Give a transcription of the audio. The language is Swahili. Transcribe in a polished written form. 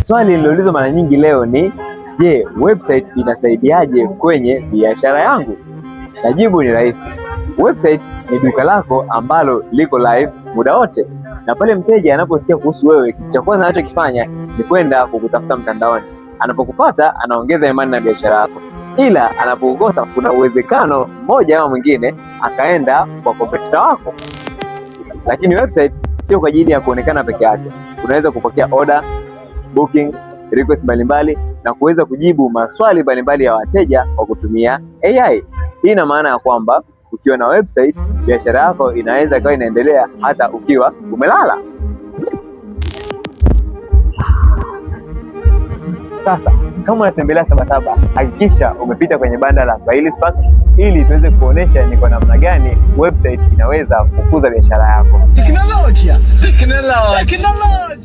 Swali liloulizwa mara nyingi leo ni je, website inasaidiaje kwenye biashara yangu? Na jibu ni rahisi. Website ni duka lako ambalo liko live muda wote, na pale mteja anaposikia kuhusu wewe, kitu cha kwanza anachokifanya ni kwenda kukutafuta mtandaoni. Anapokupata anaongeza imani na biashara yako, ila anapokukosa kuna uwezekano mmoja au mwingine akaenda kwa competitor wako. Lakini website sio kwa ajili ya kuonekana peke yake. Unaweza kupokea order, booking, request mbalimbali na kuweza kujibu maswali mbalimbali ya wateja kwa kutumia AI. Hii ina maana ya kwamba ukiwa na website, biashara yako inaweza ikawa inaendelea hata ukiwa umelala. Sasa kama unatembelea Sabasaba, hakikisha umepita kwenye banda la Swahili Sparks ili tuweze kuonesha ni kwa namna gani website inaweza kukuza biashara yako. Teknolojia.